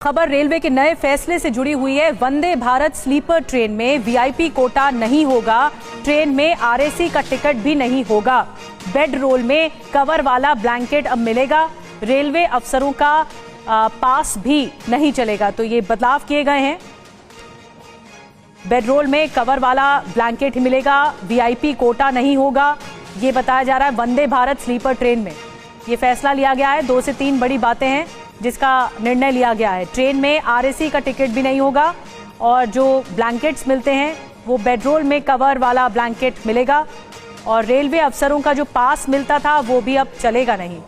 खबर रेलवे के नए फैसले से जुड़ी हुई है। वंदे भारत स्लीपर ट्रेन में वीआईपी कोटा नहीं होगा। ट्रेन में आरएसी का टिकट भी नहीं होगा। बेड रोल में कवर वाला ब्लैंकेट अब मिलेगा। रेलवे अफसरों का पास भी नहीं चलेगा। तो ये बदलाव किए गए हैं। बेड रोल में कवर वाला ब्लैंकेट ही मिलेगा। वीआईपी कोटा नहीं होगा, ये बताया जा रहा है। वंदे भारत स्लीपर ट्रेन में ये फैसला लिया गया है। 2 से 3 बड़ी बातें हैं जिसका निर्णय लिया गया है। ट्रेन में आरएसी का टिकट भी नहीं होगा और जो ब्लैंकेट्स मिलते हैं वो बेडरोल में कवर वाला ब्लैंकेट मिलेगा और रेलवे अफसरों का जो पास मिलता था वो भी अब चलेगा नहीं।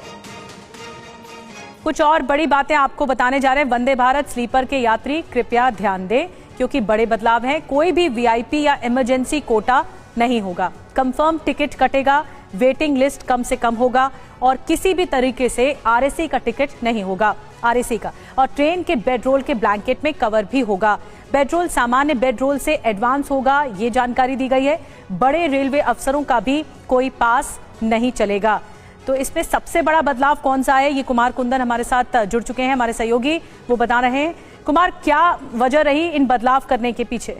कुछ और बड़ी बातें आपको बताने जा रहे हैं। वंदे भारत स्लीपर के यात्री कृपया ध्यान दें क्योंकि बड़े बदलाव हैं। कोई भी वीआईपी या इमरजेंसी कोटा नहीं होगा। कंफर्म टिकट कटेगा, वेटिंग लिस्ट कम से कम होगा और किसी भी तरीके से आरएसी का टिकट नहीं होगा, आरएसी का। और ट्रेन के बेडरोल के ब्लैंकेट में कवर भी होगा। बेडरोल सामान्य बेडरोल से एडवांस होगा, ये जानकारी दी गई है। बड़े रेलवे अफसरों का भी कोई पास नहीं चलेगा। तो इसमें सबसे बड़ा बदलाव कौन सा है, ये कुमार कुंदन हमारे साथ जुड़ चुके हैं, हमारे सहयोगी, वो बता रहे हैं। कुमार, क्या वजह रही इन बदलाव करने के पीछे?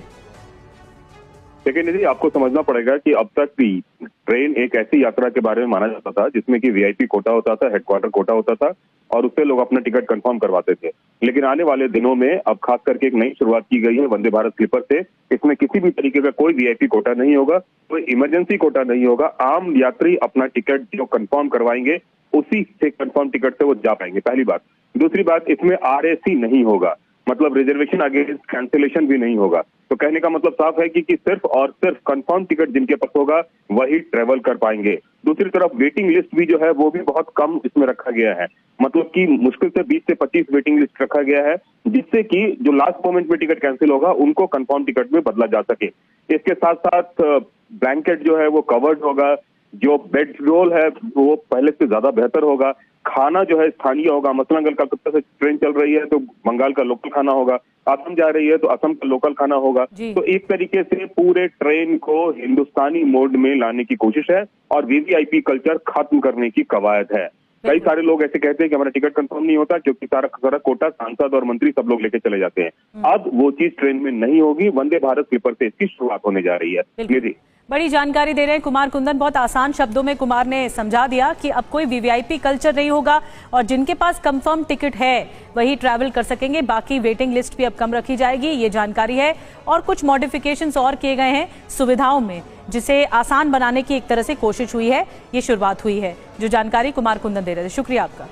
देखिए निधि, आपको समझना पड़ेगा कि अब तक भी ट्रेन एक ऐसी यात्रा के बारे में माना जाता था जिसमें कि वीआईपी कोटा होता था, हेडक्वार्टर कोटा होता था और उससे लोग अपना टिकट कंफर्म करवाते थे। लेकिन आने वाले दिनों में अब खास करके एक नई शुरुआत की गई है वंदे भारत स्लीपर से। इसमें किसी भी तरीके का कोई वीआईपी कोटा नहीं होगा, कोई इमरजेंसी कोटा नहीं होगा। आम यात्री अपना टिकट जो कंफर्म करवाएंगे उसी से कंफर्म टिकट से वो जा पाएंगे, पहली बात। दूसरी बात, इसमें आरएसी नहीं होगा, मतलब रिजर्वेशन अगेंस्ट कैंसिलेशन भी नहीं होगा। तो कहने का मतलब साफ है कि सिर्फ और सिर्फ कंफर्म टिकट जिनके पास होगा वही ट्रेवल कर पाएंगे। दूसरी तरफ वेटिंग लिस्ट भी जो है वो भी बहुत कम इसमें रखा गया है, मतलब कि मुश्किल से 20 से 25 वेटिंग लिस्ट रखा गया है जिससे कि जो लास्ट मोमेंट में टिकट कैंसिल होगा उनको कंफर्म टिकट में बदला जा सके। इसके साथ साथ ब्लैंकेट जो है वो कवर्ड होगा, जो बेड रोल है वो पहले से ज्यादा बेहतर होगा। खाना जो है स्थानीय होगा, मसलन अगर कलकत्ता से ट्रेन चल रही है तो बंगाल का लोकल खाना होगा, असम जा रही है तो असम का लोकल खाना होगा। तो एक तरीके से पूरे ट्रेन को हिंदुस्तानी मोड में लाने की कोशिश है और वीवीआईपी कल्चर खत्म करने की कवायद है। कई सारे लोग ऐसे कहते हैं कि हमारा टिकट कंफर्म नहीं होता क्योंकि सारा कोटा सांसद और मंत्री सब लोग लेके चले जाते हैं। अब वो चीज ट्रेन में नहीं होगी। वंदे भारत स्लीपर से इसकी शुरुआत होने जा रही है। निधि, बड़ी जानकारी दे रहे हैं कुमार कुंदन। बहुत आसान शब्दों में कुमार ने समझा दिया कि अब कोई वीवीआईपी कल्चर नहीं होगा और जिनके पास कंफर्म टिकट है वही ट्रैवल कर सकेंगे। बाकी वेटिंग लिस्ट भी अब कम रखी जाएगी, ये जानकारी है। और कुछ मॉडिफिकेशंस और किए गए हैं सुविधाओं में, जिसे आसान बनाने की एक तरह से कोशिश हुई है। ये शुरुआत हुई है। जो जानकारी कुमार कुंदन दे रहे थे, शुक्रिया आपका।